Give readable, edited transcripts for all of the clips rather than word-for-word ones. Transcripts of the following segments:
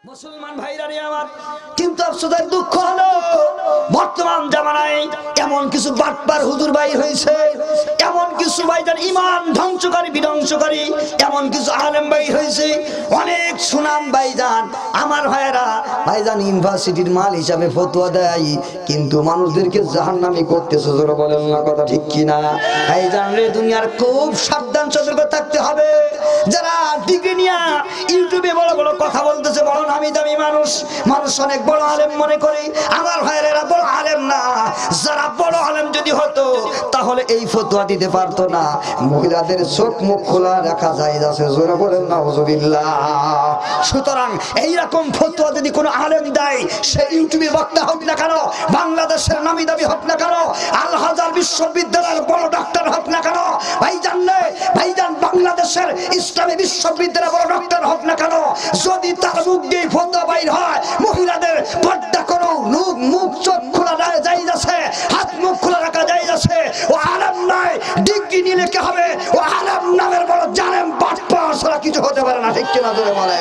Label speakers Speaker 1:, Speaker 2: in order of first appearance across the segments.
Speaker 1: মুসলমান ভাইরা রে আমার, কিন্তু আফসোসের দুঃখ হলো বর্তমান জামানায় এমন কিছু বাটপার হুজুর ভাই হয়েছে, এমন কিছু ভাইজান ইমান ধ্বংসকারী বিধ্বংসকারী এমন কিছু আলেম ভাই হয়েছে, অনেক সুনাম ভাইজান আমার ভাইরা ভাইজান ইউনিভার্সিটির মাল হিসাবে ফতোয়া দেয়, কিন্তু মানুষদেরকে জাহান্নামী করতেছে। জোরে বলেন না কথা ঠিক কিনা? ভাইজান রে, দুনিয়ার খুব সাবধান সতর্ক থাকতে হবে। যারা ডিগ্রি নিয়ে ইউটিউবে বড় বড় কথা বলতেছে, বড় নামি দামি মানুষ, মানুষ অনেক বড় আলেম মনে করে, আমার ভাইয়েরা বড় আলেম না। যারা বড় আলেম যদি হতো তাহলে এই ফতোয়া দিতে পারতো না। মহিলাদের চোখ মুখ খোলা রাখা যায় যাচ্ছে। জোরে বলেন নাউজুবিল্লাহ। সুতরাং এইরকম ফতোয়া যদি কোনো আলেম দেয়, সে ইউটিউবে বক্তা হোক না কেন, বাংলাদেশের নামি দামি হোক না কেন, আল হাজার বিশ্ববিদ্যালয়ের বড় ডাক্তার হোক না কেন, ভাইজান বাংলাদেশের ইসলামী বিশ্ববিদ্যালয়ের বড় ডাক্তার হোক না কেন, যদি তার মুখ দিয়ে ফতোয়া বাইর হয় মহিলাদের পর্দা করো, মুখ চোখ খোলা যায় যাচ্ছে, হাত মুখ খোলা রাখা যায় যাচ্ছে, ও আলেম নয়। ডিগ্রি নিলে কি হবে? ও আলেম নামের বড় জালেম বাটপার ছাড়া কিছু হতে পারে না। ঠিক কিনা জোরে বলে?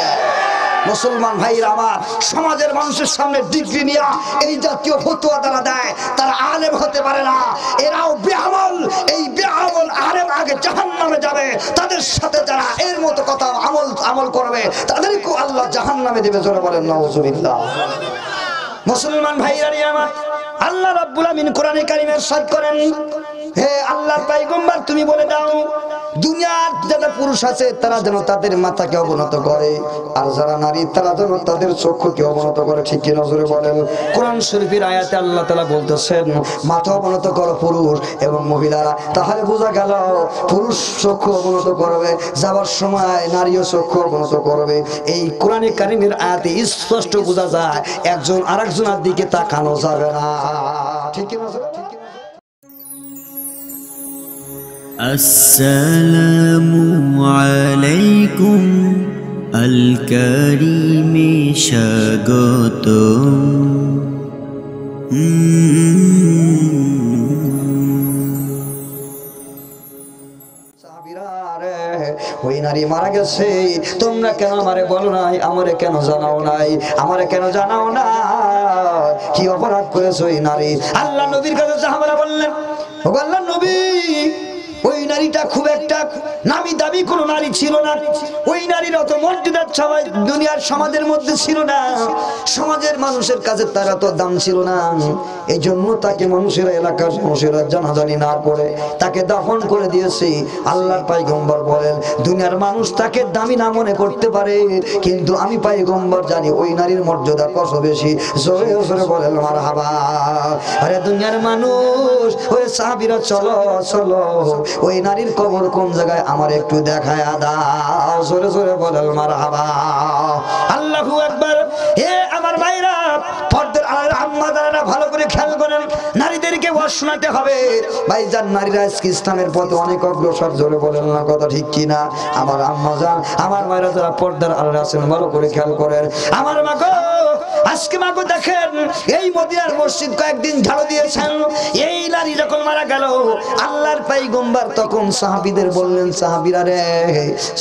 Speaker 1: মুসলমান ভাইরা আমার, সমাজের মানুষের সামনে ডিগ্রি নিয়ে এই জাতীয় ফতোয়া তারা দেয়, তারা আলেম হতে পারে না। এরাও বেআমল। এই বেআমল আলেম আগে জাহান্নামে যাবে। তাদের সাথে যারা এর মতো কথা আমল করবে তাদেরকে আল্লাহ জাহান্নামে দেবে। জোরে বলেন নাউজুবিল্লাহ। মুসলমান ভাইরা আমার, আল্লাহ রাব্বুল আমিন কোরআনে কারীমে ইরশাদ করেন, হে আল্লাহর পয়গম্বর তুমি বলে দাও, দুনিয়ার যারা পুরুষ আছে তারা যেন তাদের মাথাকে অবনত করে, আর যারা নারী তারা যেন তাদের চক্ষুকে অবনত করে। ঠিক কি নজরে বলেন? কোরআন শরীফের আয়াতে আল্লাহ তাআলা বলতেছেন, মাথা অবনত করো পুরুষ এবং মহিলারা। তাহলে বোঝা গেল পুরুষ চক্ষু অবনত করবে, যাবার সময় নারীও চক্ষু অবনত করবে। এই কোরআনে কারীমের আয়াতে স্পষ্ট বোঝা যায় একজন আরেকজনের দিকে তাকানো যাবে না। ঠিক কি নজরে?
Speaker 2: আসসালামু আলাইকুম আল কারীমে স্বাগতম।
Speaker 1: ওই নারী মারা গেছে, তোমরা কেন আমারে বলো নাই? আমারে কেন জানাও নাই? আমারে কেন জানাও না? কি অপরাধ করেছে ওই নারী? আল্লাহ নবীর কাছে সাহাবারা বললেন, ও আল্লাহর নবী, ওই নারীটা খুব একটা নামি দামি কোনো নারী ছিল না। ওই নারীর অত মর্যাদা সবাই দুনিয়ার সমাজের মধ্যে ছিল না। সমাজের মানুষের কাছে তার এত দাম ছিল না। এই জন্য তাকে মানুষেরা, এলাকার মানুষেরা জানাজানি না করে তাকে দাফন করে দিয়েছে। আল্লাহর পয়গম্বর বলেন, দুনিয়ার মানুষ তাকে দামি না মনে করতে পারে, কিন্তু আমি পয়গম্বর জানি ওই নারীর মর্যাদা কত বেশি। জোরে জোরে বলেন মারহাবা। আরে দুনিয়ার মানুষ, ওই সাহাবীরা চলো চলো, ওই নারীর কবর কোন জায়গায় আমার একটু দেখায় দাও। জোরে জোরে বলেন মারহাবা। আল্লাহু আকবার। হে আমার ভাইরা, পর্দার আড়ালে আম্মা যারা ভালো করে খেয়াল করেন, নারীদেরকে ওয়াজ শোনাতে হবে। ভাইজান, নারীরা আজকে ইসলামের পথে অনেক অগ্রসর। জোরে বলেন না কথা ঠিক কিনা? আমার আম্মা জান, আমার মায়েরা যারা পর্দার আড়ালে আছেন ভালো করে খেয়াল করেন। আমার মা গো, আজকে মা গো দেখেন, এই মদিনার মসজিদ কয়েকদিন ঝাড়ু দিয়েছেন। এই নারী যখন মারা গেল, আল্লাহর পয়গম্বর তখন সাহাবীদের বললেন, সাহাবীরা রে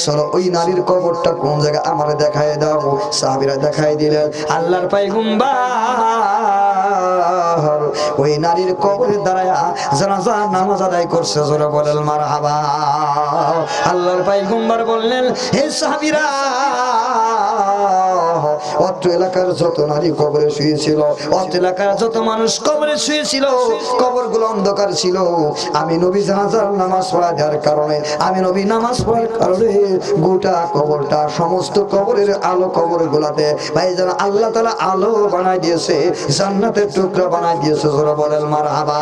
Speaker 1: চলো ওই নারীর কবরটা কোন জায়গায় আমারে দেখায় দাও। সাহাবীরা দেখায় দিলেন। আল্লাহর পয়গম্বর ওই নারীর কবরের দাঁড়ায় জানাজা নামাজ আদায় করছে। জোরে বলেন মারহাবা। আল্লাহর পয়গম্বর বললেন, হে সাহাবীরা, অত্র এলাকার যত নারী কবরে শুয়েছিল, অত্র এলাকার যত মানুষ কবরে শুয়েছিল, কবরগুলো অন্ধকার ছিল। আমি নবী জানাজার নামাজ পড়া দেওয়ার কারণে, আমি নবী নামাজ পড়ার কারণে গোটা কবরটা, সমস্ত কবরের আলো কবরগুলাতে ভাইজান আল্লাহ তাআলা আলো বানাই দিয়েছে, জান্নাতের টুকরা বানাই দিয়েছে। জোরে বলেন মারহাবা।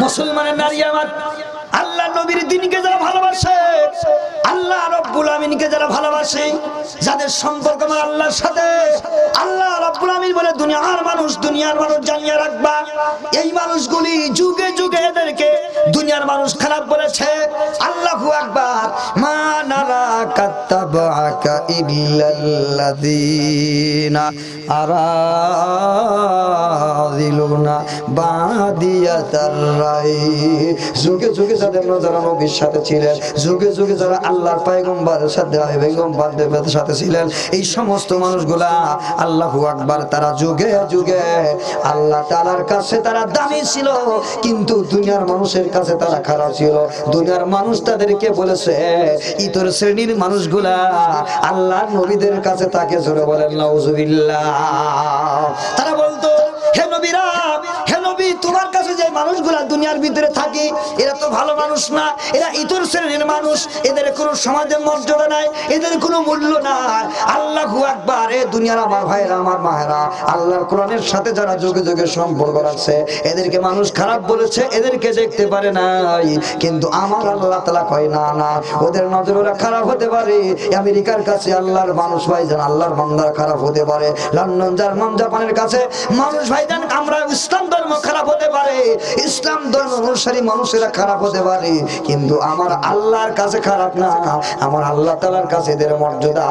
Speaker 1: মুসলমানের নারী আমার, আল্লাহ নবীর দ্বীনকে যারা ভালোবাসে, আল্লাহ রাব্বুল আমিনকে যারা ভালোবাসে, যাদের সম্পর্ক আমার আল্লাহর সাথে, আল্লাহ রাব্বুল আমিন বলে দুনিয়ার মানুষ জানিয়ে রাখবা, এই মানুষগুলি যুগে যুগে এদেরকে দুনিয়ার মানুষ খারাপ বলেছে। আল্লাহু আকবার। মা নারা কাত্তাবাকা ইল্লাল্লাযীনা আরাযিলুনা বাদিয়াতার রাই। যুগে যুগে যাদের যারা নবীর সাথে ছিলেন, যুগে যুগে যারা আল্লাহর পয়গম্বরের সাথে পয়গম্বরদের সাথে ছিলেন, এই সমস্ত মানুষগুলা আল্লাহু আকবার, তারা যুগে যুগে আল্লাহ তাআলার কাছে তারা দামি ছিল, কিন্তু দুনিয়ার মানুষের কাছে তারা খারাপ ছিল। দুনিয়ার মানুষ তাদেরকে বলেছে ইতর শ্রেণীর মানুষগুলা আল্লাহর নবীদের কাছে তাকে জোরে বলেন নাউজুবিল্লাহ। তারা বলতো হে নবীরা, হে নবী, তোমার কাছে যে মানুষগুলা দুনিয়ার ভিতরে থাকে এরা তো ভালো মানুষ না, এরা ইতর শ্রেণীর মানুষ, এদের কোনো সমাজে মর্যাদা নাই, এদের কোনো মূল্য নাই। আল্লাহু আকবার। এ দুনিয়ার আমার ভাইরা, আমার মায়েরা, আল্লাহর কোরআনের সাথে যারা যুগে যুগে সম্পর্ক রাখছে এদেরকে মানুষ খারাপ বলেছে, এদেরকে দেখতে পারে নাই, কিন্তু আমার আল্লাহ তাআলা কয় না না, ওদের নজর ওরা খারাপ হতে পারে। আমেরিকার কাছে আল্লাহর মানুষ ভাইজান, আল্লাহর বান্দা খারাপ হতে পারে। লন্ডন, জার্মান, জাপানের কাছে মানুষ ভাইজান আমরা ইসলাম ধর্ম খারাপ হতে পারে, ইসলাম ধর্ম অনুসারী মানুষেরা খারাপ হতে পারে, কিন্তু আমার আল্লাহর কাছে খারাপ না। আমার আল্লাহ তাআলার কাছে এদের মর্যাদা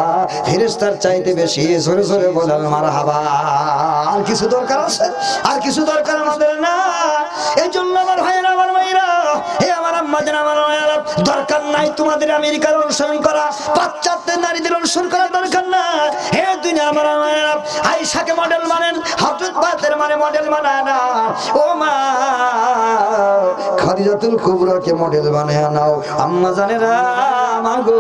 Speaker 1: ফেরেশতার চাইতে বেশি। জোরে জোরে বলেন মারহাবা। আর কিছু দরকার আছে? আর কিছু দরকার আমাদের না। এই জন্য আমার ভাইয়েরা, আমার মায়েরা, হে আমার আম্মাজান, আমার মায়েরা, দরকার নাই তোমাদের আমেরিকার অনুসরণ করা, পাশ্চাত্যের নারীদের অনুসরণ করা দরকার না। হে দুনিয়া আমার মায়েরা, আয়েশাকে মডেল মানেন, হযরত ফাতেমার মানে মডেল বানায় না। ও মা খাদিজাতুল কুবরাকে মডেল বানায় নাও। আম্মা জানেরা মাগো,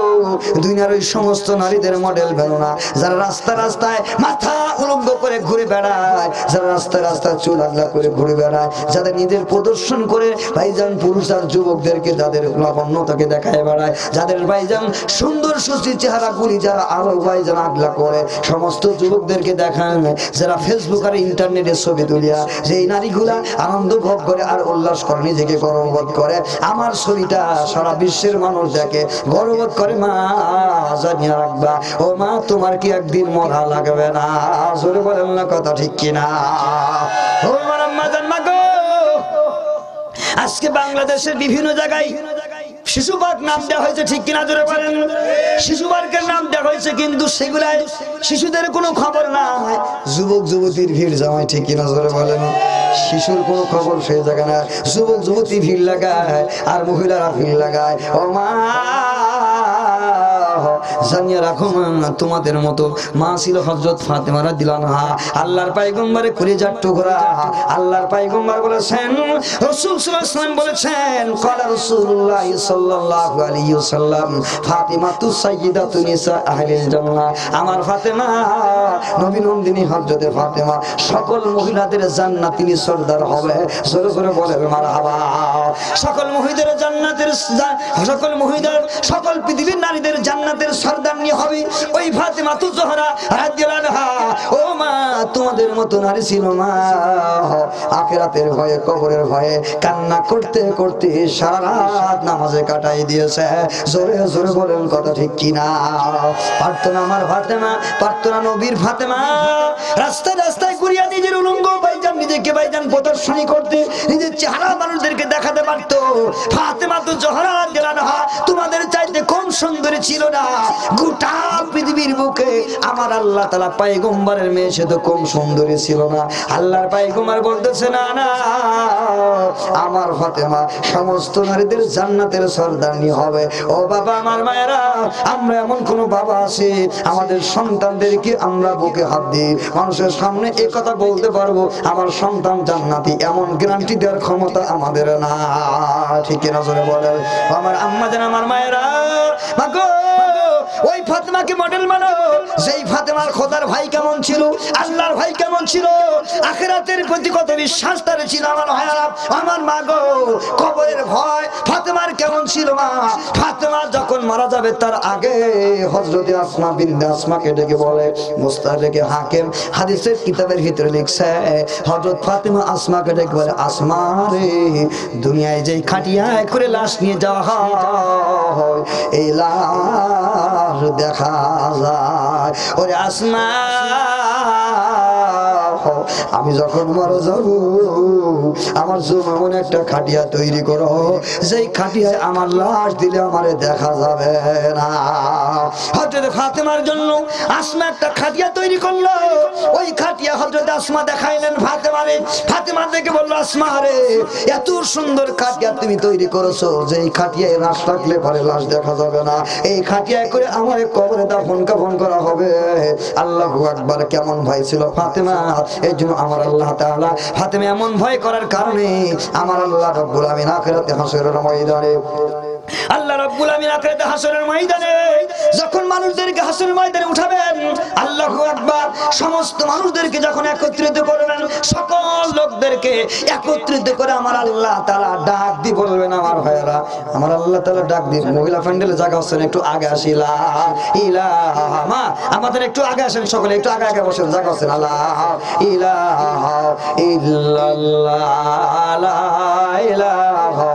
Speaker 1: দুনিয়ার ওই সমস্ত নারীদের মডেল বানো না যারা রাস্তা রাস্তায় মাথা উলঙ্গ করে ঘুরে বেড়ায়, যারা রাস্তায় রাস্তায় চুল আগলা করে ঘুরে বেড়ায়, যাদের নিজের প্রদর্শন করে ভাইজান পুরুষ আর যুবকদেরকে যাদের লাবণ্যতাকে দেখায় বেড়ায়, যাদের ভাইজান সুন্দর সুশ্রী চেহারা গুলি যারা আরো ভাইজান আগলা করে সমস্ত যুবকদেরকে দেখায়, যারা ফেসবুক আর ইন্টারনেটে ছবি তুলিয়া যেই নারীগুলা আনন্দ ভোগ করে আর উল্লাস করে, নিজেকে গর্ববোধ করে, আমার ছবিটা সারা বিশ্বের মানুষ দেখে, গর্ববোধ করে। মা জানিয়ে রাখবা, ও মা তোমার কি একদিন মরা লাগবে না? জোরে বলেন না কথা ঠিক কিনা? ও আমার আম্মা জান মাগো, আজকে বাংলাদেশের বিভিন্ন জায়গায় শিশু পার্ক নাম দেওয়া হয়েছে, ঠিক কিনা? জোরে বলেন। শিশু পার্কের নাম দেওয়া হয়েছে, কিন্তু সেগুলাই শিশুদের কোনো খবর নাই, যুবক যুবতীর ভিড় জমায়, ঠিক কিনা? জোরে বলেন। শিশুর কোনো খবর সেই জায়গা না, যুবক যুবতী ভিড় লাগায় আর মহিলারা ভিড় লাগায়। ও মা জানিয়ে রাখো মা, তোমাদের মতো মা ছিল হযরত ফাতেমা রাদিয়াল্লাহু আনহা, আল্লাহর পয়গম্বরের কলিজার টুকরা। আল্লাহর পয়গম্বর বলেছেন, রাসূল সাল্লাল্লাহু আলাইহি ওয়াসাল্লাম বলেছেন, ক্বালা রাসূলুল্লাহ সাল্লাল্লাহু আলাইহি ওয়াসাল্লাম ফাতিমাতু সাইয়্যিদাতু নিসা আহলিল জান্নাহ। আমার ফাতেমা নবী নন্দিনী হযরত ফাতেমা সকল মহিলাদের জান্নাতিনী সরদার হবে। জোরে জোরে বলেন মারহাবা। সকল মহিলাদের জান্নাতের, সকল মহিলাদের, সকল পৃথিবীর নারীদের জান্নাতের সরদারনি হবে ওই ফাতেমা তু জোহরা রাদিয়াল্লাহু আনহা। ও মা, তোমাদের মতো নারী ছিল না, আখিরাতের ভয়ে, কবরের ভয়ে কান্না করতে করতে সারা রাত নামাজে কাটাই দিয়েছে। জোরে জোরে বলেন কথা ঠিক কিনা? পারতো না আমার ফাতেমা, পারতো না নবীর ফাতেমা রাস্তায় রাস্তায় ঘুরিয়া নিজের উলঙ্গ ভাইজান নিজেকে ভাইজান প্রদর্শনী করতে, নিজের চেহারা মানুষদেরকে দেখাতে পারতো। ফাতেমা তু জোহরা রাদিয়াল্লাহু আনহা তোমাদের চাইতে কম সুন্দরী ছিল না। গোটা পৃথিবীর বুকে আমার আল্লাহ তাআলা পয়গম্বরের মেয়ে সে তো কম সুন্দরী ছিল না। আল্লাহর পয়গম্বর বলতেছে না না, আমার ফাতেমা সমস্ত নারীদের জান্নাতের সরদারনি হবে। ও বাবা, আমার মায়েরা, আমরা এমন কোন বাবা আছে আমাদের সন্তানদেরকে আমরা বুকে হাত দিই মানুষের সামনে এই কথা বলতে পারবো আমার সন্তান জান্নাতি? এমন গ্যারান্টি দেওয়ার ক্ষমতা আমাদের না, ঠিক কিনা? জোরে বলেন। আমার আম্মা জান, আমার মায়েরা, মাগো ওই ফাতেমাকে মডেল মানো, যেই ফাতেমার খোদার ভাই কেমন ছিল, আল্লাহর ভাই কেমন ছিল, আখিরাতের প্রতি কত বিশ্বাস তার ছিল। আমার ভাইরা, আমার মা গো, কবরের ভয় ফাতেমার কেমন ছিল? মা ফাতেমা যখন মারা যাবে তার আগে হযরতে আসমা বিনতে আসমাকে ডেকে বলে, মুস্তাদরেকে হাকিম হাদিসের কিতাবের ভিতরে লিখছে, হযরত ফাতেমা আসমাকে ডেকে বলে, আসমা রে, দুনিয়ায় যেই খাটিয়ায় করে লাশ নিয়ে যাওয়া হয় এই লাশ দেখা যায়। ওরে আসমা, আমি যখন মারা যাব আমার জন্য এমন একটা খাটিয়া তৈরি করো যেই খাটিয়ায় আমার লাশ দিলে আমারে দেখা যাবে না। হযরত ফাতেমার জন্য আসমা একটা খাটিয়া তৈরি করলো। ওই খাটিয়া হযরত আসমা দেখাইলেন ফাতেমারে। ফাতেমা দেখে বলল, আসমা রে, এত সুন্দর খাটিয়া তুমি তৈরি করেছো যে এই খাটিয়ায় লাশ রাখলে পরে লাশ দেখা যাবে না, এই খাটিয়ায় করে আমারে কবরে দাফন কাফন করা হবে। আল্লাহু আকবার। কেমন ভয় ছিল ফাতেমা! এই জন্য আমার আল্লাহ তাআলা ফাতেমা এমন ভয় করার কারণে আমার আল্লাহ রাব্বুল আমিন আখিরাতে হাসরের ময়দানে আল্লাহ রাব্বুল আমিন আখিরাতে হাসরের ময়দানে যখন মানুষদেরকে হাসরের ময়দানে উঠাবেন, আল্লাহু আকবার, সমস্ত মানুষদেরকে যখন একত্রিত করবেন, সকল লোকদেরকে একত্রিত করে আমার আল্লাহ তাআলা ডাক দিয়ে বলবেন, আমার ভাইয়েরা, আমার আল্লাহ তাআলা ডাক দিয়ে, মহিলা প্যান্ডেলে জায়গা হচ্ছেন, একটু আগে আসিলা ইলাহা, মা আমাদের একটু আগে আসেন, সকলে একটু আগে আগে বসেন, জায়গা হচ্ছেন। আল্লাহ ইলাহা ইল্লাল্লাহ, লা ইলাহা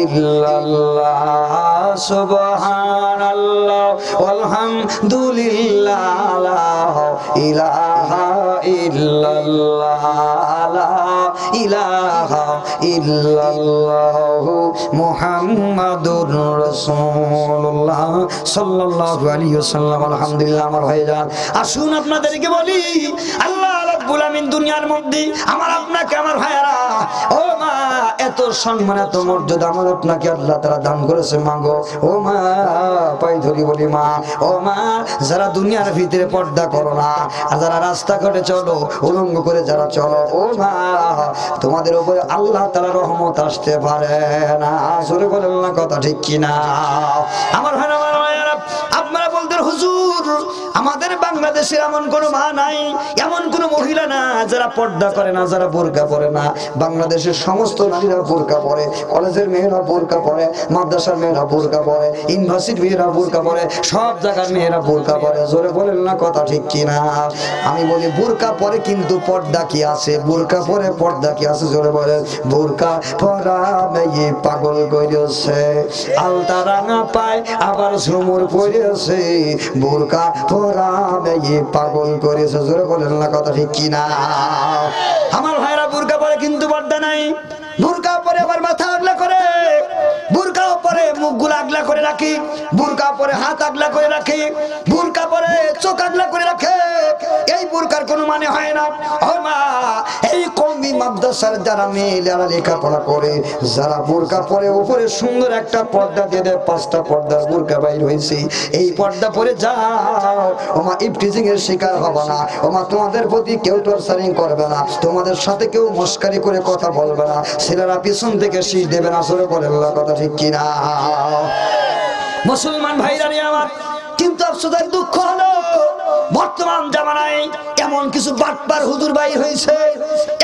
Speaker 1: ইল্লাল্লাহ, সুবহানাল্লাহ ওয়ালহামদুলিল্লাহ, লা ইলাহা ইল্লাল্লাহ, লা ইলাহা ইল্লাল্লাহ, মুহাম্মাদুর রাসূলুল্লাহ সাল্লাল্লাহু আলাইহি ওয়াসাল্লাম। আলহামদুলিল্লাহ। আমার ভাইজান, আসুন আপনাদেরকে বলি, আল্লাহ রাব্বুল আমিন দুনিয়ার মধ্যে আমার আপনাকে, আমার ভাইয়েরা, ও মা, এত সম্মান এত মর্যাদা আমার আপনাকে আল্লাহ তাআলা দান করেছে। মাগো, ও মা, পাই ধরি বলি, মা, ও মা, যারা দুনিয়ার ভিতরে পর্দা করো না, আর যারা রাস্তাঘাটে চলো উলঙ্গ করে যারা চলো, ও মা, তোমাদের উপরে আল্লাহ তাআলার রহমত আসতে পারে না। জোরে বলেন না কথা ঠিক কিনা? আমার ভাইরা, আমার ভাইয়েরা, আপনারা বলতেন, হুজুর, আমাদের বাংলাদেশের এমন কোন মা নাই, এমন কোন মহিলা না যারা পর্দা করে না, যারা বোরকা পরে না। বাংলাদেশের সমস্ত নারীরা বোরকা পরে, কলেজের মেয়েরা বোরকা পরে, মাদ্রাসার মেয়েরা বোরকা পরে, ইউনিভার্সিটির মেয়েরা বোরকা পরে, সব জায়গার মেয়েরা বোরকা পরে। জোরে বলেন না কথা ঠিক কিনা? আমি বলি, বোরকা পরে কিন্তু পর্দা কি আছে? বোরকা পরে পর্দা কি আছে? জোরে বলেন। বোরকা পরা মেয়ে পাগল করেছে, আলতা রাঙা পায় আবার ঝুমুর পরেছে, বোরকা পরা মেয়ে পাগল করেছে। জোরে বলেন না কথা ঠিক কিনা? আমার ভাইরা, বোরকা পরে কিন্তু পর্দা নাই। বোরকা পরে আবার মাথা আগলা করে, বোরকা পরে মুখগুলো আগলা করে রাখি, বোরকা পরে হাত আগলা করে রাখি, বোরকা পরে চোখ আগলা করে রাখে। এই বোরকার কোনো মানে হয় না। ও মা, এই কওমি মাদ্রাসার যারা মেয়েরা লেখাপড়া করে, যারা বোরকা পরে উপরে সুন্দর একটা পর্দা দিয়ে দেয়, 5টা পর্দার বোরকা বাইর হয়েছে, এই পর্দা পরে যাও, ও মা, ইফটিজিং এর শিকার হবে না। ও মা, তোমাদের প্রতি কেউ টর্চারিং করবে না, তোমাদের সাথে কেউ মস্কারি করে কথা বলবে না, ছেলেরা পিছন থেকে শীষ দেবে না। সরে বলেন না কথা ঠিক কিনা? মুসলমান ভাইরা আমার, কিন্তু আফসোসের দুঃখ হলো বর্তমান জামানায় এমন কিছু বাটপার হুজুর বাইর হয়েছে,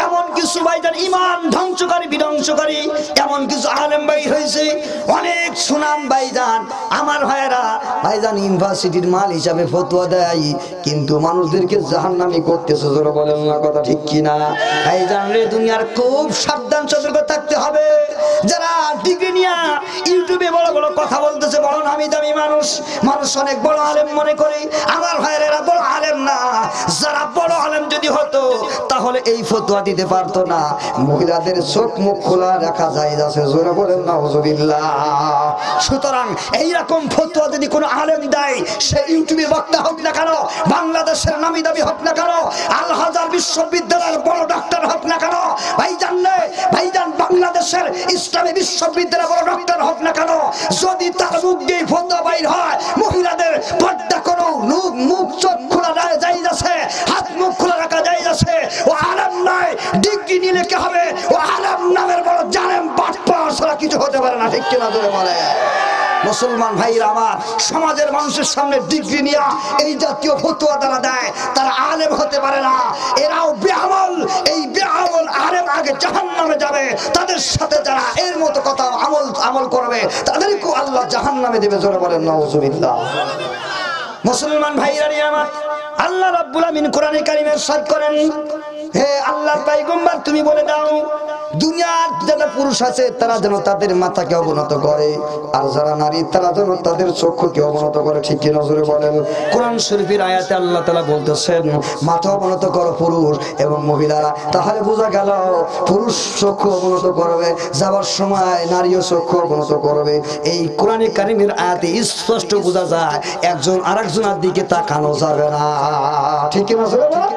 Speaker 1: এমন কিছু ভাইজান ইমান ধ্বংসকারী বিধ্বংসকারী এমন কিছু আলেম বাইর হয়েছে, অনেক সুনাম ভাইজান। আমার ভাইয়েরা, ভাইজান ইউনিভার্সিটির মাল হিসাবে ফতোয়া দেয়, কিন্তু মানুষদেরকে জাহান্নামী করতেছে। জোরে বলেন না কথা ঠিক কিনা? ভাইজান রে, দুনিয়ার খুব সাবধান সতর্ক থাকতে হবে। যারা ডিগ্রি নিয়ে ইউটিউবে বড় বড় কথা বলতেছে, বড় নামি দামি মানুষ, মানুষ অনেক বড় আলেম মনে করে, আমার ভাইয়েরা বড় আলেম না। যারা বড় আলেম যদি হতো তাহলে এই ফতোয়া দিতে পারতো না। মহিলাদের চোখ মুখ খোলা রাখা যায় যাচ্ছে। জোরে বলেন নাউজুবিল্লাহ। সুতরাং এইরকম ফতোয়া যদি কোনো আলেম দেয়, সে ইউটিউবে বক্তা হোক না কেন, বাংলাদেশের নামি দামি হোক না কেন, আল হাজার বিশ্ববিদ্যালয়ের বড় ডাক্তার হোক না কেন, ভাইজান রে, ভাইজান বাংলাদেশের ইসলামী বিশ্ববিদ্যালয়ের বড় ডাক্তার হোক না কেন, যদি তার মুখ দিয়ে ফতোয়া বাইর হয় মহিলাদের পর্দা করো, মুখ চোখ খোলা যায় যাচ্ছে, হাত মুখ খোলা রাখা যায় যাচ্ছে, ও আলেম নয়। ডিগ্রি নিলে কি হবে? ও আলেম নামের বড় জালেম বাটপার ছাড়া কিছু হতে পারে না। ঠিক কিনা? ধরে বলে মুসলমান ভাইরা আমার, সমাজের মানুষের সামনে ডিগ্রি নিয়ে এই জাতীয় ফতোয়া তারা দেয়, তারা আলেম হতে পারে না। এরাও বেআমল। এই বেআমল আলেম আগে জাহান্নামে যাবে। তাদের সাথে যারা এর মতো কথা আমল করবে তাদেরকেও আল্লাহ জাহান্নামে দেবে। জোরে বলেন নাউজুবিল্লাহ। মুসলমান ভাইরা আমার, আল্লাহ রাব্বুল আমিন কোরআনে কারিমে ইরশাদ করেন, হে আল্লাহর পয়গম্বর তুমি বলে দাও দুনিয়ার যারা পুরুষ আছে তারা যেন তাদের মাথাকে অবনত করে, আর যারা নারী তারা যেন তাদের চক্ষুকে অবনত করে। ঠিক কি নজরে বলেন? কোরআন শরীফের আয়াতে আল্লাহ তাআলা বলতেছেন মাথা অবনত করো পুরুষ এবং মহিলারা। তাহলে বোঝা গেল পুরুষ চক্ষু অবনত করবে, যাওয়ার সময় নারীও চক্ষু অবনত করবে। এই কোরআনে কারিমের আয়াতে স্পষ্ট বোঝা যায় একজন আরেকজনের দিকে তাকানো যাবে না। ঠিক কি নজরে বলেন?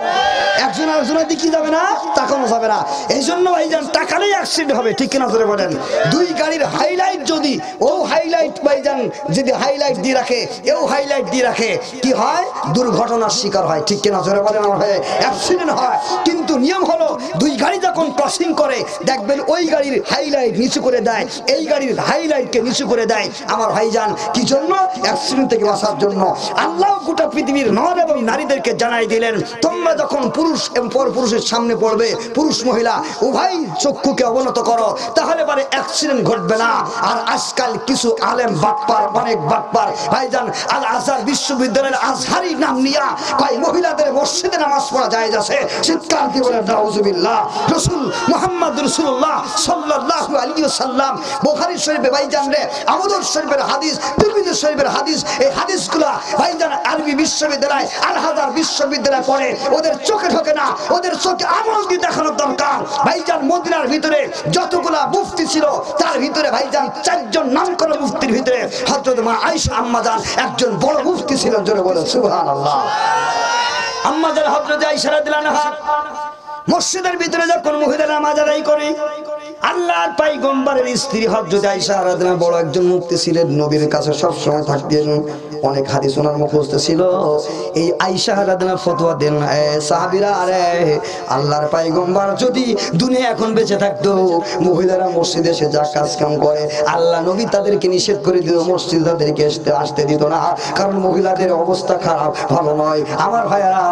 Speaker 1: একজন আরেকজনের দিকে যাবে না, তাকানো যাবে না। এই জন্য ভাইজান তাকালেই অ্যাক্সিডেন্ট হবে। ঠিক কিনা জোরে বলেন? দুই গাড়ির হাইলাইট যদি ও হাইলাইট ভাইজান যদি হাইলাইট দিয়ে রাখে এও হাইলাইট দিয়ে রাখে, কি হয়? দুর্ঘটনার শিকার হয়। ঠিক কিনা জোরে বলেন? আমার হয় অ্যাক্সিডেন্ট হয়। কিন্তু নিয়ম হলো দুই গাড়ি যখন ক্রসিং করে দেখবেন ওই গাড়ির হাইলাইট নিচু করে দেয়, এই গাড়ির হাইলাইটকে নিচু করে দেয়। আমার ভাইজান কি জন্য? অ্যাক্সিডেন্ট থেকে বাঁচার জন্য। আল্লাহ গোটা পৃথিবীর নর এবং নারীদেরকে জানাই দিলেন তোমরা যখন পুরুষ এবং পরপুরুষের সামনে পড়বে, পুরুষ মহিলা উভয় চক্ষুকে অবনত করো, তাহলে পরে অ্যাক্সিডেন্ট ঘটবে না। আর আজকাল কিছু আলেম বাটপার, অনেক বাটপার ভাইজান আল আজহার বিশ্ববিদ্যালয়ের আজহারি নাম নিয়া কয় মহিলাদের মসজিদে নামাজ পড়া জায়েজ আছে। চিৎকার দিয়ে বলেন নাউজুবিল্লাহ। রাসূল মুহাম্মদ রাসূলুল্লাহ সাল্লাল্লাহু আলাইহি ওয়াসাল্লাম বুখারী শরীফে ভাইজান রে আবুদাউদ শরীফের হাদিস, তিরমিজি শরীফের হাদিস, এই হাদিসগুলা ভাইজান আরবি বিশ্ববিদ্যালয় আল আজহার বিশ্ববিদ্যালয় পড়ে ওদের চোখে ঢোকে না, ওদের চোখে আমল দিয়ে দেখানোর দরকার। ভাইজান মদিনার ভিতরে যতগুলা মুফতি ছিল তার ভিতরে ভাইজান চারজন নাম করা মুফতির ভিতরে হযরত মা আয়েশা আম্মাজান একজন বড় মুফতি ছিলেন। জোরে বলেন সুবহানাল্লাহ। আম্মাজান হযরত আয়েশা রাদিয়াল্লাহু আনহা মসজিদের ভিতরে যখন মহিলা নামাজ আদায় করে আল্লাহর পয়গম্বরের স্ত্রী হযরত আয়েশা রাদিয়াল্লাহু বড় একজন মুফতি ছিলেন, নবীর কাছে সব সময় থাকতেন, অনেক হাদিস ওনার মুখস্থ ছিল। এই আয়েশা রাদিয়াল্লাহু ফতোয়া দেন, সাহাবীরা আরে আল্লাহর পয়গম্বর যদি দুনিয়া এখন বেঁচে থাকতো মহিলারা মসজিদে এসে যা কাজ কাম করে আল্লাহ নবী তাদেরকে নিষেধ করে দিত, মসজিদ তাদেরকে আসতে দিত না, কারণ মহিলাদের অবস্থা খারাপ, ভালো নয়। আমার ভাইরা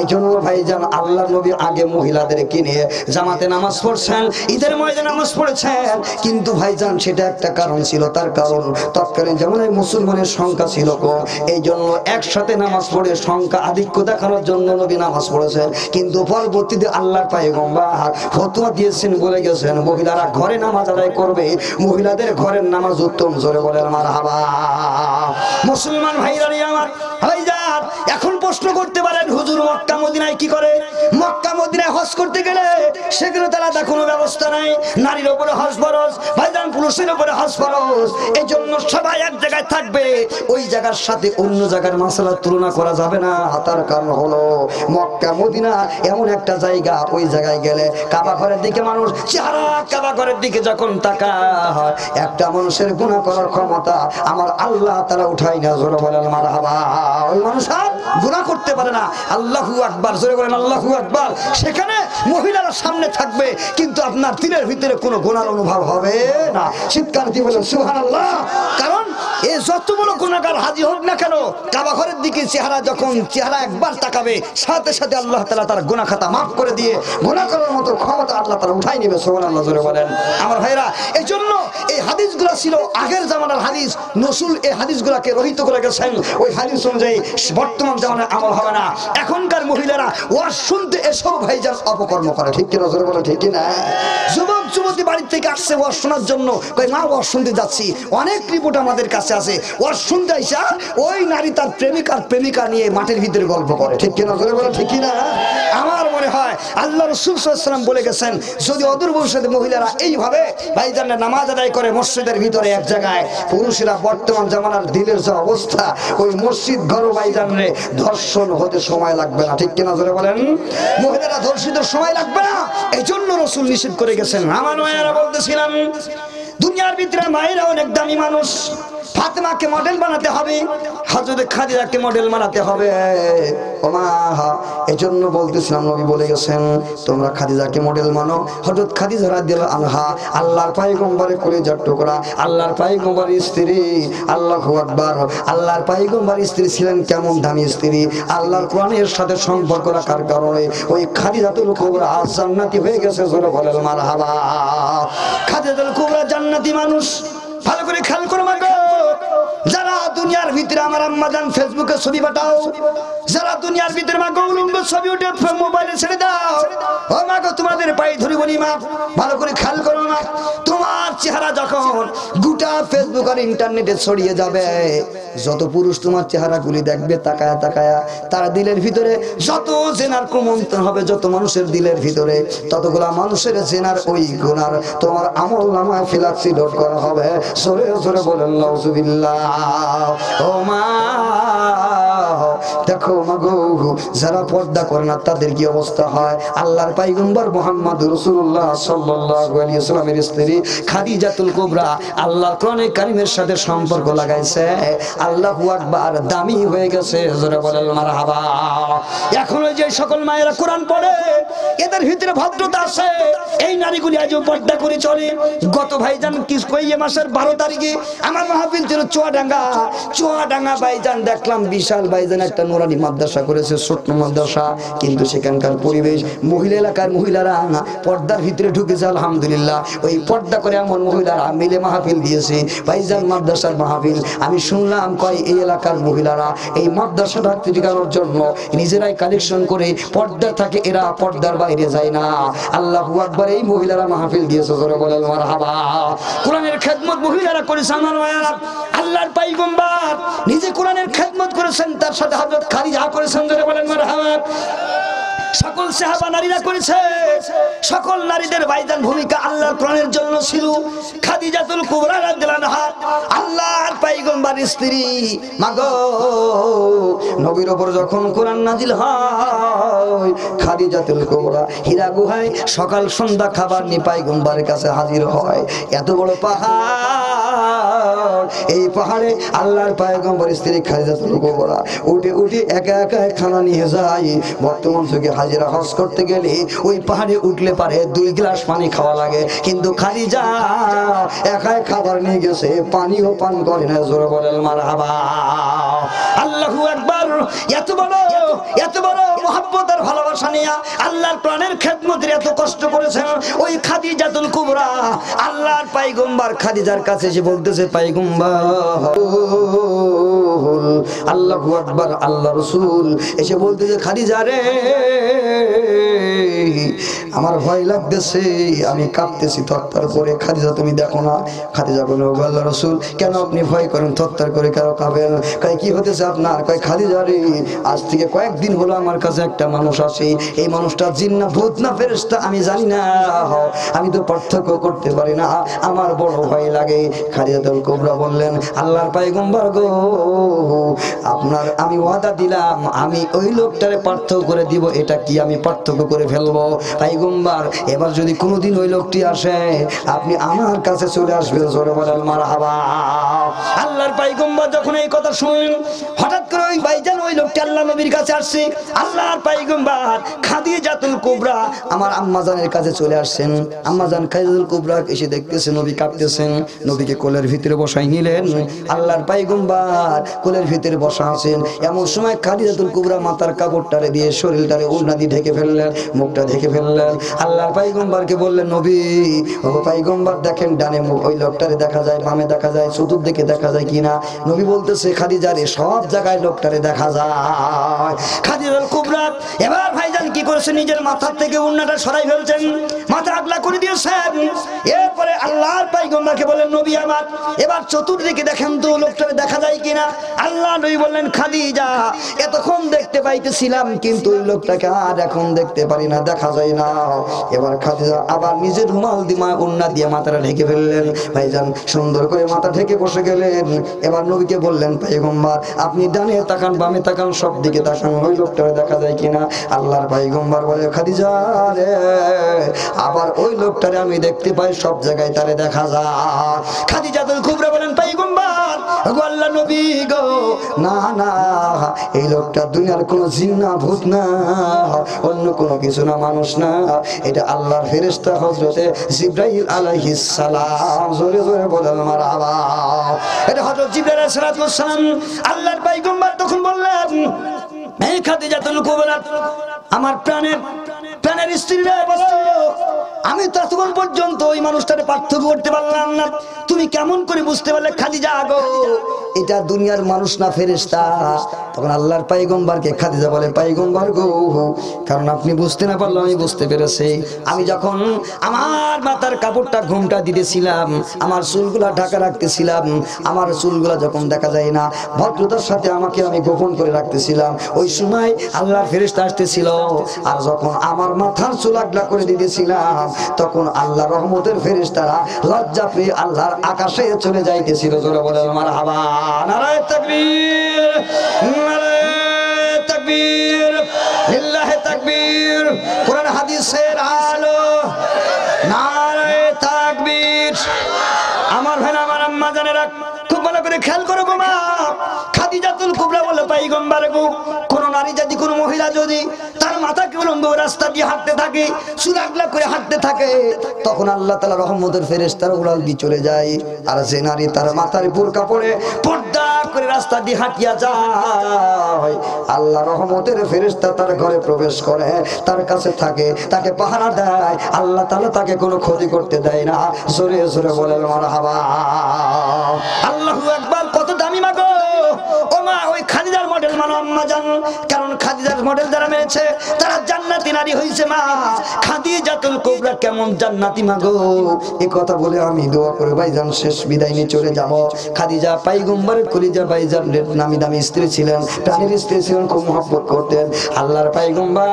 Speaker 1: এই জন্য ভাইজান আল্লাহ নবী আগে মহিলাদেরকে নিয়ে জামাতে নামাজ পড়ছেন, ঈদের ময়দানে নামাজ পড়েছেন। কিন্তু ভাইজান সেটা একটা কারণ ছিল, তার কারণ তৎকালীন জামানায় মুসলমানের সংখ্যা ছিল কম, এই জন্য একসাথে নামাজ পড়ে সংখ্যা আধিক্য দেখানোর জন্য নবী নামাজ পড়েছেন। কিন্তু পরবর্তীতে আল্লাহর পয়গম্বর ফতোয়া দিয়েছেন, বলে গেছেন মহিলারা ঘরে নামাজ আদায় করবে, মহিলাদের ঘরের নামাজ উত্তম। জোরে বলেন মারহাবা। মুসলমান ভাইরা আমার ভাইজান এখন প্রশ্ন করতে পারেন হুজুর মক্কা মদিনায় কি করে? মক্কা মদিনায় হজ করতে গেলে সেগুলো তারা কোনো ব্যবস্থা নাই, নারীর উপরে হজ ফরজ, ভাইজান পুরুষের উপরে হজ ফরজ। এই জন্য সবাই এক জায়গায় থাকবে, ওই জায়গার সাথে অন্য জায়গার মাসালার তুলনা করা যাবে না। তার কারণ হলো মক্কা মদিনা এমন একটা জায়গা, ওই জায়গায় গেলে কাবা ঘরের দিকে মানুষ চেহারা কাবা ঘরের দিকে যখন তাকায় একটা মানুষের গুনাহ করার ক্ষমতা আমার আল্লাহ তাআলা উঠাই না। জোরে বলেন মারহাবা। ওই মানুষ আর গুনাহ করতে পারে না। আল্লাহু আকবার। জোরে বলেন আল্লাহু আকবার। সেখানে মহিলারা সামনে থাকবে কিন্তু আপনার দিলের ভিতরে কোনো গুনার অনুভব হবে না। চিৎকার দিয়ে বলেন সুবহানাল্লাহ। কারণ এ যত বড় গুনাহগার হাজির হোক না কেন কাবা ঘরের দিকে চেহারা একবার তাকাবে সাথে সাথে আল্লাহ তাআলা তার গুনাহ খাতা মাফ করে দিয়ে গুনাহ করার মতো ক্ষমতা আল্লাহ তাআলা উঠাই নেবে। সুবহানাল্লাহ। জোরে বলেন আমার ভাইরা। এই জন্য এই হাদিসগুলো ছিল আগের জামানার হাদিস, রাসূল এই হাদিসগুলোকে রহিত করে গেছেন। ওই হাদিস অনুযায়ী বর্তমান জামানায় আমল হবে না। এখনকার মহিলারা ওয়াজ শুনতে এসব ভাইজান অপকর্ম করে। ঠিক কি না? জোরে বলেন ঠিক কি না? যুবক যুবতী বাড়ি থেকে আসছে ওয়াজ শোনার জন্য, কই মা ওয়াজ শুনতে যাচ্ছি। অনেক রিপোর্ট আমাদের কাছে আছে, ওয়াজ শুনতে আইসা ওই নারী তার প্রেমিকা নিয়ে মাঠের ভিতরে গল্প করে। ঠিক কি না? জোরে বলেন ঠিক কি না? আমার মনে হয় আল্লাহ রাসূল সাল্লাল্লাহু আলাইহি ওয়াসাল্লাম বলে গেছেন যদি অদূর ভবিষ্যতে মহিলারা এইভাবে ভাইজান নামাজ আদায় করে মসজিদের ভিতরে এক জায়গায়, পুরুষেরা বর্তমান জামানার দিলের যে অবস্থা ওই মসজিদ ঘর ভাইজান রে ধর্ষণ হতে সময় লাগবে না। ঠিক কি না? জোরে বলেন মহিলারা ধর্ষিত সময় লাগবে না। এই জন্য রাসূল নিষেধ করে গেছেন। আমার মায়েরা বলতেছিলাম দুনিয়ার ভিতরে মায়েরা অনেক দামি মানুষ, ফাতেমাকে মডেল বানাতে হবে, হযরত খাদিজাকে মডেল বানাতে হবে। ও মা এজন্য বলতেছিলাম নবী বলে গেছেন তোমরা খাদিজাকে মডেল মানো। হযরত খাদিজা রাদিয়াল্লাহু আনহা আল্লাহর পয়গম্বরের কলিজার টুকরা, আল্লাহর পয়গম্বরের স্ত্রী। আল্লাহু আকবার। আল্লাহর পয়গম্বরের স্ত্রী ছিলেন কেমন দামি স্ত্রী! আল্লাহর কোরআনের সাথে সম্পর্ক রাখার কারণে ওই খাদিজাতুল কুবরা জান্নাতি হয়ে গেছে। জোরে বলেন মারহাবা। খাদিজাতুল কুবরা জান্নাতি মানুষ। ভালো করে খেয়াল করো মাগো, যারা দুনিয়ার ভিতরে আমার আম্মা জান ফেসবুকে ছবি পাঠাও, যারা দুনিয়ার ভিতরে মা গৌলম্ব ছবি উঠে মোবাইলে ছেড়ে দাও, ও মা গো তোমাদের পায়ে ধরি বলি মা, ভালো করে খেয়াল করো না। তোমার চেহারা যখন গোটা ফেসবুক আর ইন্টারনেটে ছড়িয়ে যাবে, যত পুরুষ তোমার চেহারাগুলি দেখবে তাকায়া তাকায়া, তার দিলের ভিতরে যত জেনার কুমন্ত্রণ হবে, যত মানুষের দিলের ভিতরে ততগুলা মানুষের জেনার ওই গুনার তোমার আমল নামায় ফিলাক্সি লোড করা হবে। সরে সরে বলেন নাউজুবিল্লাহ। ও মা দেখো মা গো, যারা পর্দা করে না তাদের কি অবস্থা হয়। আল্লাহর পয়গম্বর মুহাম্মদ রাসূলুল্লাহ সাল্লাল্লাহু আলাইহি ওয়াসাল্লামের স্ত্রী খাদিজাতুল কুবরা আল্লাহর কোরআনে কারীমের সাথে সম্পর্ক লাগাইছে। আল্লাহু আকবার, দামি হয়ে গেছে। জোরে বলেন মারহাবা। এখনো যে সকল মায়েরা কোরআন পড়ে এদের ভিতরে ভদ্রতা আছে, এই নারীগুলি আজও পর্দা করে চলে। গত ভাইজান কি কইয়ে মাসের 12 তারিখে আমার মাহফিল ছিল চুয়াডাঙ্গা ভাইজান, দেখলাম বিশাল ভাইজান একটা নুরানি মাদ্রাসা করেছে, ছোট্ট মাদ্রাসা, কিন্তু সেখানকার পরিবেশ মহিলা এলাকার মহিলারা পর্দার ভিতরে ঢুকেছে। আলহামদুলিল্লাহ, ওই পর্দা করে এমন মহিলারা মিলে মাহফিল দিয়েছে ভাইজান, মাদ্রাসার মাহফিল। আমি শুনলাম কয় এই এলাকার মহিলারা এই মাদ্রাসাটা টিকানোর জন্য নিজেরাই কালেকশন করে পর্দা থাকে, এরা পর্দার বাইরে যায় না। আল্লাহু আকবার, এই মহিলারা মাহফিল দিয়েছে। জোরে বলেন মারহাবা। কোরআনের খেদমত মহিলারা করেছে। আমার মায়েরা, আল্লাহর পয়গম্বর নিজে কোরআনের খেদমত করেছেন, তার সাথে হযরত খাদিজা করেছেন। জোরে বলেন মারহাবা। সকল সাহাবা নারীরা করেছে। সকল নারীদের ভাইজান ভূমিকা আল্লাহর কোরআনের জন্য ছিল। খাদিজাতুল কুবরা রাদিয়াল্লাহু আনহা আল্লাহর পয়গম্বরের স্ত্রী। মাগো, নবীর উপর যখন কোরআন নাজিল হয়, খাদিজাতুল কুবরা হীরা গুহায় সকাল সন্ধ্যা খাবার নিয়ে পয়গম্বরের কাছে হাজির হয়। এত বড় পাহাড়, এই পাহাড়ে আল্লাহর পয়গম্বরের স্ত্রী খাদিজাতুল কুবরা উঠে উঠে একা একা খানা নিয়ে যায়। বর্তমান যুগে হাজিরা হজ করতে গেলে ওই পাহাড়ে উঠলে পারে 2 গ্লাস পানি খাওয়া লাগে, কিন্তু খাদিজা একাই খাবার নিয়ে গেছে, পানিও পান করে না। জোরে বলেন মারহাবা। আল্লাহু আকবার। এত বড় মহব্বত আর ভালোবাসা নিয়ে আল্লাহর প্রাণের খেদমতের এত কষ্ট করেছেন ওই খাদিজাতুল কুবরা। আল্লাহর পয়গম্বর খাদিজার কাছে এসে বলতেছে, পয়গম্বর, আল্লাহু আকবার, আল্লাহ রাসূল এসে বলতেছে, খাদিজা রে, আমার ভয় লাগতেছে, আমি কাঁপতেছি থরথর করে। খাদিজা তুমি দেখো না। খাদিজা বলে, আল্লাহ রাসূল, কেন আপনি ভয় করেন, থরথর করে কেন কাঁপেন? কয় কি হতেছে আপনার? কয় খাদিজা রে, আজ থেকে কয়েকদিন হলো আমার কাছে একটা মানুষ আসে, এই মানুষটা জিন না ভূত না ফেরেশতা আমি জানি না, আমি তো পার্থক্য করতে পারি না, আমার বড় ভয় লাগে। খাদিজাতুল কুবরা বললেন, আল্লাহর পয়গম্বর গো, আপনার আমি ওয়াদা দিলাম আমি ওই লোকটারে পার্থক্য করে দিব, এটা কি আমি পার্থক্য করে ফেলবো? পয়গম্বর, এবার যদি কোনোদিন ওই লোকটি আসে আপনি আমার কাছে চলে আসবেন। জোরে বলেন মারহাবা। আল্লাহর পয়গম্বর যখন এই কথা শুনলেন, হঠাৎ করে ওই ভাইজান ওই লোকটি আল্লাহ নবীর কাছে আসছে। আল্লাহর পয়গম্বর খাদিজাতুল কুবরা আমার আম্মাজানের কাছে চলে আসছেন। আম্মাজান খাদিজাতুল কুবরা এসে দেখতেছে নবী কাঁপতেছেন, নবীকে কোলের ভিতরে বসাই নিলেন। আল্লাহর পয়গম্বর কোলের ভিতরে বসা আছেন। এমন সময় খাদিজাতুল কুবরা মাথার কাপড়টারে দিয়ে শরীরটারে ওড়না দিয়ে ঢেকে ফেললেন, মুখটা ঢেকে ফেললেন। আল্লাহর পয়গম্বরকে বললেন, নবী ও পয়গম্বর দেখেন, ডানে মুখ ওই লোকটারে দেখা যায়, বামে দেখা যায়, চতুর্দিকে দেখা যায় কিনা? নবী বলতেছে, খাদিজা রে, সব জায়গায় লোকটারে দেখা যায়। খাদিজাতুল কুবরা এবার ভাইজান কি করেছে, নিজের মাথার থেকে ওড়নাটা সরাই ফেলছেন, মাথা আগলা করে দিয়েছেন। এরপরে আল্লাহর পয়গম্বরকে বললেন, নবী আমার, এবার চতুর্দিকে দেখেন তো লোকটারে দেখা যায় কিনা? আল্লাহ নবী বললেন, খাদিজা, এতক্ষণ দেখতে পাইতেছিলাম কিন্তু ওই লোকটাকে আর এখন দেখতে পারি না, দেখা যায় না। এবার খাদিজা আবার নিজের রুমাল দিয়ে ওড়না দিয়ে মাথাটা ঢেকে ফেললেন। ভাইজান সুন্দর করে মাথা ঢেকে বসে গেলেন। এবার নবীকে বললেন, পয়গম্বর আপনি ডানে তাকান, বামে তাকান, সব দিকে তাকান, ওই লোকটারে দেখা যায় কিনা? আল্লাহর পয়গম্বর বলে, খাদিজা রে, আবার ওই লোকটারে আমি দেখতে পাই, সব জায়গায় তারে দেখা যায়। খাদিজাতুল কুবরা বলেন, পয়গম্বর গো, আল্লাহ নবী গো, না না, এই লোকটা দুনিয়ার কোনো জিন না, ভূত না, অন্য কোনো কিছু না, মানুষ না, এটা আল্লাহর ফেরেশতা হযরতে জিবরাইল আলাইহিস সালাম। জোরে জোরে বলেন মারহাবা। এটা হযরত জিবরাইল আলাইহিস সালাম। আল্লাহর পয়গম্বর তখন বললেন, এই খাদিজাতুল কুবরা, আমার প্রাণের স্ত্রীরা বলো, আমি তো তখন পর্যন্ত ওই মানুষটার পার্থক্য করতে পারলাম না। তুমি কেমন করে বুঝতে পারলে খাদিজা গো এটা দুনিয়ার মানুষ না ফেরেশতা? তখন আল্লাহর পয়গম্বরকে খাদিজা বলে, পয়গম্বর গো, কারণ আপনি বুঝতে না পারলে আমি বুঝতে পেরেছি। আমি যখন আমার মাথার কাপড়টা ঘুমটা দিতেছিলাম, আমার চুলগুলা ঢাকা রাখতেছিলাম, আমার চুলগুলা যখন দেখা যায় না, ভদ্রতার সাথে আমাকে আমি গোপন করে রাখতেছিলাম, ওই সময় আল্লাহর ফেরেশতা আসতেছিল। আর যখন আমার মাথার চুল আগলা করে দিতেছিলাম, তখন আল্লাহ রহমতের ফেরেশতারা লজ্জা পেয়ে আল্লাহর আকাশে চলে যাইতেছিল। জোরে বলেন মারহাবা। নারায়ে তাকবীর, নারায়ে তাকবীর, লিল্লাহি তাকবীর। কোরআন হাদিসের আলো, নারায়ে তাকবীর। আমার ভাই, আমার আম্মা জানেরা, খুব ভালো করে খেয়াল করো গো মা। খাদিজাতুল কুবরা বলে, পয়গম্বর গো, কোন নারী যদি, কোন মহিলা যদি তার মাথাকে উলম্ব রাস্তা দিয়ে হাঁটতে থাকে, চুল আগলা করে হাঁটতে থাকে, তখন আল্লাহ তাআলা রহমতের ফেরেশতারা উড়াল দিয়ে চলে যায়। আর যে নারী তার মাথার বোরকা পরে পর্দা করে রাস্তা দিয়ে হাঁটিয়া যায়, আল্লাহ রহমতের ফেরেশতা তার ঘরে প্রবেশ করে, তার কাছে থাকে, তাকে পাহারা দেয়, আল্লাহ তাআলা তাকে কোনো ক্ষতি করতে দেয় না। জোরে জোরে বলেন মারহাবা। আল্লাহু আকবার। কত দামি মা গো ও মা, ওই খাদিজার মডেল মানো আম্মা জান, কারণ খাদিজার মডেল যারা মেয়েছে তারা জান্নাতি নারী হইছে মা। খাদিজাতুল কুবরা কেমন জান্নাতি মা গো, এই কথা বলে আমি দোয়া করে ভাইজান শেষ বিদায় নিয়ে চলে যাব। খাদিজা পয়গম্বরের কলিজা ভাইজান নামি দামি স্ত্রী ছিলেন, প্রাণের স্ত্রী ছিলেন, খুব মহব্বত করতেন। আল্লাহর পয়গম্বর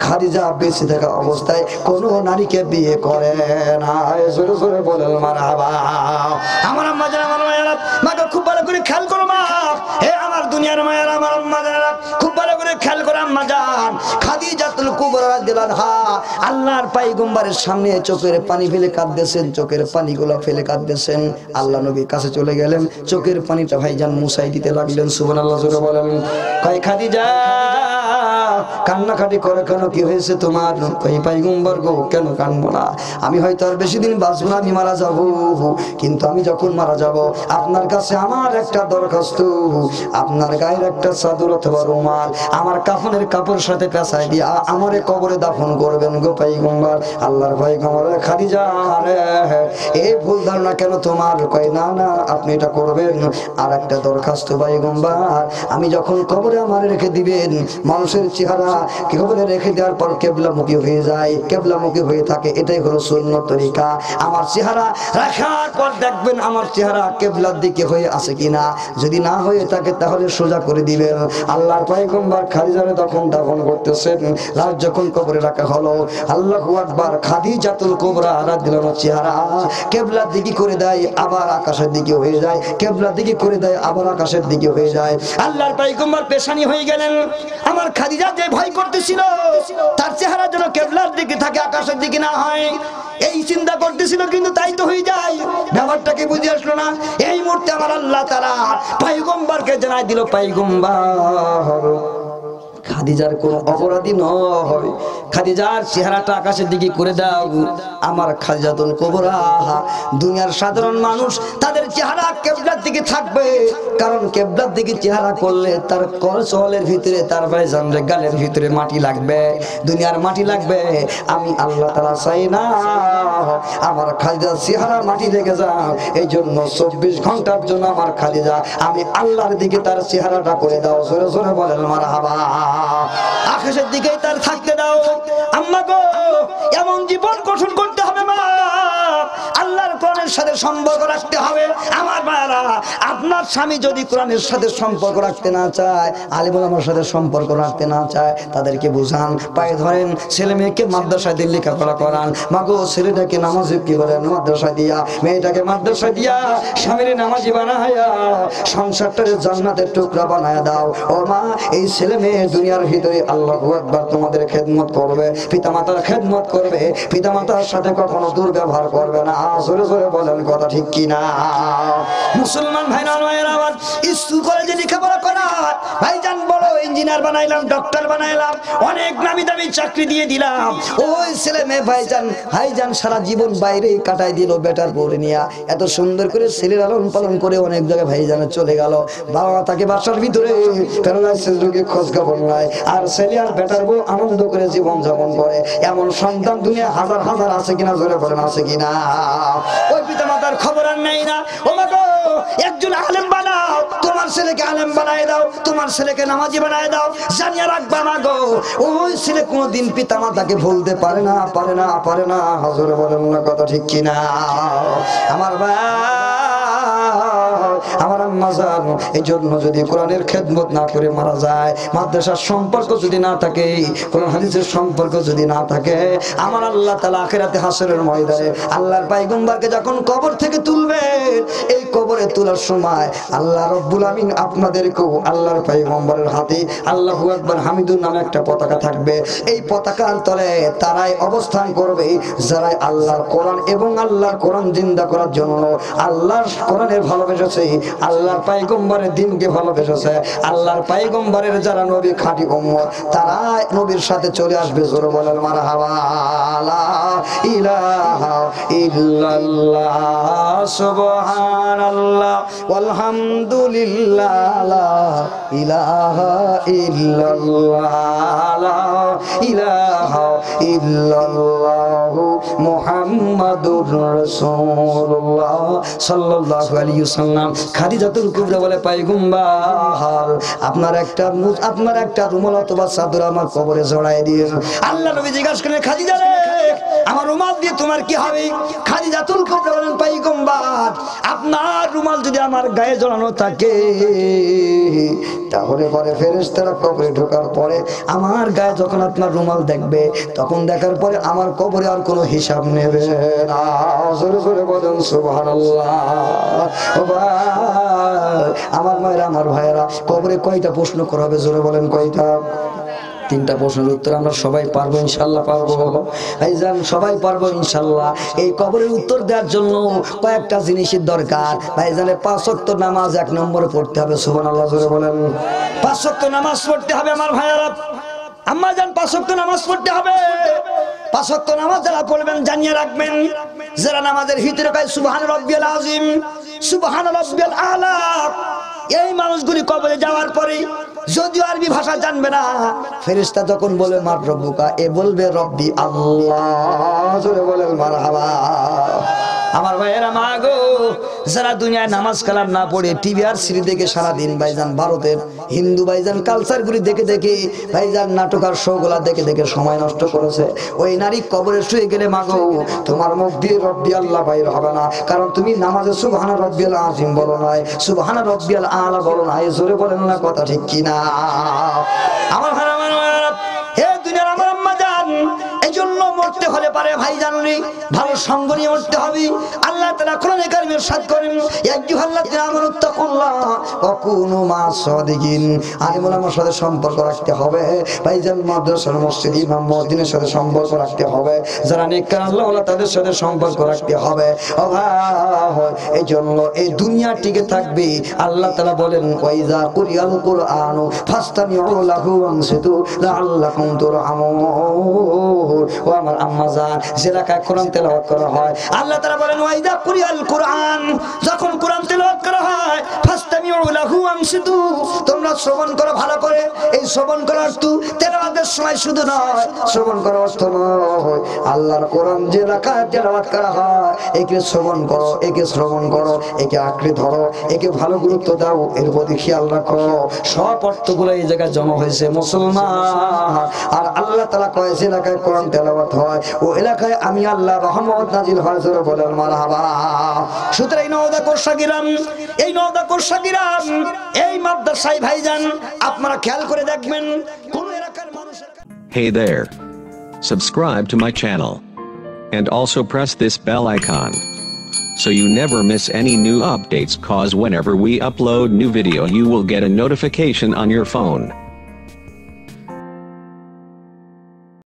Speaker 1: খাদিজা বেঁচে থাকা অবস্থায় কোনো নারীকে বিয়ে করে না। জোরে জোরে বলেন মারহাবা। আমার আম্মা জান, আমার মায়েরা, মাকে খুব ভালো করে খেয়াল করো মা। হে আমার দুনিয়ার মায়েরা, আমার আম্মা জানেরা, খুব ভালো করে খেয়াল করো আম্মা জান। খাদিজাতুল কুবরা রাদিয়াল্লাহু আনহা আল্লাহর পয়গম্বরের সামনে চোখের পানি ফেলে কাঁদতেছেন, চোখের পানিগুলো ফেলে কাঁদতেছেন। আল্লাহ নবীর কাছে চলে গেলেন, চোখের পানিটা ভাইজান মুছাই দিতে লাগলেন। সুবহানাল্লাহ, জোরে বলেন। কয় খাদিজা কান্নাকাটি করে কেন, কি হয়েছে তোমার? কই পয়গম্বর গো, কেন কাঁদবো না? আমি হয়তো আর বেশি দিন বাঁচবো না, আমি মারা যাব, কিন্তু আমি যখন মারা যাব আপনার কাছে আমার একটা দরখাস্ত, আপনার গায়ের একটা চাদর অথবা রুমাল আমার কাফনের কাপড় সাথে পেঁচাই দিয়া আমারে কবরে দাফন করবেন গো পয়গম্বর। আল্লাহর পয়গম্বর, খাদিজা রে এই ভুল ধারণা কেন তোমার? কয় না না, আপনি এটা করবেন। আর একটা দরখাস্ত পয়গম্বর, আমি যখন কবরে আমার রেখে দিবেন, মানুষের চেহারা কবরে রেখে দেওয়ার পর কেবলামুখী হয়ে যায়, কেবলামুখী হয়ে থাকে, এটাই হলো সুন্নত তরিকা। আমার চেহারা রাখার পর দেখবেন আমার চেহারা কেবলার দিকে হয়ে আছে কিনা, যদি না হয়ে থাকে তাহলে সোজা করে দিবেন। আল্লাহর পয়গম্বর খাদিজারে তখন দাফন করতেছেন, লাশ যখন কবরে রাখা হলো, আল্লাহু আকবার, খাদিজাতুল কুবরা রাদিয়াল্লাহু আনহা চেহারা কেবলার দিকে করে দেয়, আবার আকাশের দিকে হয়ে যায়, কেবলার দিকে করে দেয়, আবার আকাশের দিকে হয়ে যায়। আল্লাহর পয়গম্বর পেশানি হয়ে গেলেন। আমার খাদিজা যে ভয় করতেছিল তার চেহারা যেন কেবলার দিকে থাকে, আকাশের দিকে না হয়, এই চিন্তা করতেছিল, কিন্তু তাই তো হয়ে যায়। ব্যাপারটাকে বুঝে আসলো না। এই মুহূর্তে আমার আল্লাহ তাআলা পয়গম্বরকে জানাই দিল, পয়গম্বর খাদিজার কোন অপরাধী নয়, খাদিজার চেহারাটা আকাশের দিকে করে দাও। আমার খাদিজাতুল কুবরা, দুনিয়ার সাধারণ মানুষ তাদের চেহারা কেবলার দিকে থাকবে, কারণ কেবলার দিকে চেহারা করলে তার কলসলের ভিতরে, তার ভাইজানের গালের ভিতরে মাটি লাগবে, দুনিয়ার মাটি লাগবে। আমি আল্লাহ তাআলা চাই না আমার খাদিজার চেহারা মাটি লেগে যাও, এই জন্য 24 ঘন্টার জন্য আমার খাদিজা, আমি আল্লাহর দিকে তার চেহারাটা করে দাও। জোরে জোরে বলেন মারহাবা। আকাশের দিকে তার থাকতে দাও। আম্মা গো, এমন জীবন গঠন করতে হবে মা, আল্লাহর কোরআনের সাথে সম্পর্ক রাখতে হবে। আমার মায়েরা, আপনার স্বামী যদি কোরআনের সাথে সম্পর্ক রাখতে না চায়, আলেম ওলামার সাথে সম্পর্ক রাখতে না চায়, তাদেরকে বুঝান, পায়ে ধরেন, ছেলে মেয়েকে মাদ্রাসায় দিয়ে লেখাপড়া করান। মাগো, ছেলেটাকে নামাজি কি করেন মাদ্রাসায় দিয়া, মেয়েটাকে মাদ্রাসায় দিয়া স্বামীর নামাজি বানায়া সংসারটারে জান্নাতের টুকরা বানায়া দাও। ও মা, এই ছেলে মেয়ে দুনিয়ার ভিতরে আল্লাহু আকবার তোমাদের খেদমত করবে, পিতামাতার খেদমত করবে, পিতামাতার সাথে কখনো দুর্ব্যবহার করবে না। জোরে জোরে জোরে বলেন কথা ঠিক কিনা? মুসলমান ভাই নামের আবার স্কুল কলেজে লেখাপড়া করা ভাইজান, বড় ইঞ্জিনিয়ার বানাইলাম, ডক্টর বানাইলাম, অনেক নামি দামি চাকরি দিয়ে দিলাম। ওই ছেলে মেয়ে ভাইজান সারা জীবন বাইরে কাটাই দিল বেটার পরে নিয়ে, এত সুন্দর করে ছেলের লালন পালন করে অনেক জায়গায় ভাইজানে চলে গেল। বাবা তাকে বাসার ভিতরে প্যারালাইসিস রোগে খোঁজ খবর নাই, আর ছেলে আর বেটার বউ আনন্দ করে জীবন যাপন করে। এমন সন্তান দুনিয়া হাজার হাজার আছে কিনা জোরে বলেন আছে কিনা? ওই পিতা মাতার খবর আর নেই না। ও মা গো, একজন আলেম বানাও, তোমার ছেলেকে আলেম বানায় দাও, তোমার ছেলেকে নামাজি বানায় দাও, জানিয়ে রাখবা মা গো, ওই ছেলে কোনোদিন পিতা মাতাকে ভুলতে পারে না, পারে না, পারে না। হুজুর বলেন না কথা ঠিক কিনা? আমার ভাই, আমার আম্মা জান, এই জন্য যদি কোরআনের খেদমত না করে মারা যায়, মাদ্রাসার সম্পর্ক যদি না থাকে, কোরআন হাদিসের সম্পর্ক যদি না থাকে, আমার আল্লাহ তাআলা আখিরাতে হাসরের ময়দানে আল্লাহর পয়গম্বরকে যখন কবর থেকে তুলবেন, এই কবরে তোলার সময় আল্লাহ রব্বুল আমিন আপনাদেরকেও আল্লাহর পয়গম্বরের হাতে আল্লাহু আকবার হামিদুন নামে একটা পতাকা থাকবে। এই পতাকার তলে তারাই অবস্থান করবে যারা আল্লাহর কোরআন এবং আল্লাহর কোরআন জিন্দা করার জন্য আল্লাহর কোরআনের ভালোবেসেছে, আল্লাহর পয়গম্বরের দ্বীনকে ভালোবেসেছে, আল্লাহর পয়গম্বরের যারা নবী খাঁটি উম্মত, তারা নবীর সাথে চলে আসবে। জোরে বলেন মারহাবা। লা ইলাহা ইল্লাল্লাহ সুবহানাল্লাহ ওয়ালহামদুলিল্লাহ লা ইলাহা ইল্লাল্লাহ লা ইলাহা ইল্লাল্লাহ মুহাম্মাদুর রাসূলুল্লাহ সাল্লাল্লাহু আলাইহি ওয়াসাল্লাম। খাদিজাতুল কুবরা বলে, পয়গম্বর আপনার একটা রুমাল অথবা চাদর আমার কবরে জড়ায় দিন। আল্লাহ নবী জিজ্ঞাসা করেন, খাদিজা রে, আমার রুমাল দিয়ে তোমার কি হবে? খাদিজাতুল কুবরা বলেন, পয়গম্বর আপনার রুমাল যদি আমার গায়ে জড়ানো থাকে, তাহলে পরে ফেরেশতারা কবরে ঢোকার পরে আমার গায়ে যখন আপনার রুমাল দেখবে, তখন দেখার পরে আমার কবরে আর কোনো হিসাব নেবে না। জোরে জোরে বলেন সুবহানাল্লাহ। আমার মায়েরা, আমার ভাইয়েরা, কবরে কয়টা প্রশ্ন করা হবে? জোরে বলেন কয়টা? তিনটা প্রশ্নের উত্তর আমরা সবাই পারবো ইনশাআল্লাহ, পারবো ভাইজান, সবাই পারবো ইনশাআল্লাহ। এই কবরের উত্তর দেওয়ার জন্য কয়েকটা জিনিসের দরকার ভাইজানের। 5 ওয়াক্ত নামাজ 1 নম্বরে পড়তে হবে। সুবহানাল্লাহ, জোরে বলেন। 5 ওয়াক্ত নামাজ পড়তে হবে আমার ভাইয়েরা, আম্মা জান, 5 ওয়াক্ত নামাজ পড়তে হবে। 5 ওয়াক্ত নামাজ যারা পড়বেন জানিয়ে রাখবেন, যারা নামাজের ভিতরে কয় সুবহান রাব্বিয়াল আযীম, সুবহান রাব্বিয়াল আলা, এই মানুষগুলি কবরে যাওয়ার পরে যদিও আরবি ভাষা জানবে না, ফেরেশতা যখন বলে মার রব্বুকা, এ বলবে রব্বি আল্লাহ। জোরে বলেন মারহাবা। আমার ভাইয়েরা, মা গো, যারা দুনিয়ায় নামাজ কালাম না পড়ে টিভি আর সিরি দেখে সারাদিন ভাইজান ভারতের হিন্দু ভাইজান কালচারগুলি দেখে দেখে ভাইজান নাটক আর শো গুলা দেখে দেখে সময় নষ্ট করেছে, ওই নারী কবরে শুয়ে গেলে মা গো, তোমার মুখ দিয়ে রব্বি আল্লাহ বাইর হবে না, কারণ তুমি নামাজে সুবহান রাব্বিয়াল আযীম বলো নাই, সুবহান রাব্বিয়াল আলা বলো নাই। জোরে বলেন না কথা ঠিক কিনা? আমার ভাইরা, হে দুনিয়ার আমার আম্মা জান, এই জন্য মরতে হলে পারে ভাইজান রে ভালো সঙ্গ নিয়ে মরতে হবে। আল্লাহ তাআলা কোরআনে কারিমে ইরশাদ করেন, ইয়া আইয়ুহাল্লাযীনা আমানু তাকুল্লাহ ওয়া কুনু মা'আস সাদিকিন। আলিমুল আমার সাথে সম্পর্ক রাখতে হবে ভাইজান, মাদ্রাসার মসজিদ ইমাম মুয়াজ্জিনের সাথে সম্পর্ক রাখতে হবে, যারা নেককার আল্লাহ ওয়ালা তাদের সাথে সম্পর্ক রাখতে হবে। ও ভাই, এই জন্য এই দুনিয়া টিকে থাকবে। আল্লাহ তাআলা বলেন, ওয়া ইযা কুরিয়াল কুরআনু ফাসতামিউ লাহু ওয়ানসিতু লাআল্লাকুম তুরহামুন। ও আমার আম্মা জান, যে এলাকায় কোরআন তেলাওয়াত করা হয়, আল্লাহ তাআলা বলেন, ওয়া ইযা কুরিয়াল কুরআন, যখন কোরআন তেলাওয়াত করা হয়, ফাসতামিউ লাহু ওয়ানসিতু, তোমরা শ্রবণ করো ভালো করে। এই শ্রবণ করার তো তেলাওয়াতের সময় শুধু নয়, শ্রবণ করার অর্থ নয়, আল্লাহর কোরআন যে এলাকায় তেলাওয়াত করা হয়, একে শ্রবণ করো, একে শ্রবণ করো, একে আঁকড়ে ধরো, একে ভালো গুরুত্ব দাও, এর প্রতি খেয়াল রাখো। সব অর্থগুলো এই জায়গায় জমা হয়েছে মুসলমান। আর আল্লাহ তাআলা কয়, যে এলাকায় কোরআন তেলাওয়াত হয়, ও এলাকায় আমি আল্লাহ রহমত নাজিল হয়। জোরে বলেন মারহাবা। সুতরাং এই নওদা কোরসাগিরাম এই মাদ্রাসায় ভাইজান আপনারা খেয়াল করে দেখবেন, কোন এলাকার মানুষের।
Speaker 3: Hey there. Subscribe to my channel. And also press this bell icon, so you never miss any new updates, cause whenever we upload new video you will get a notification on your phone.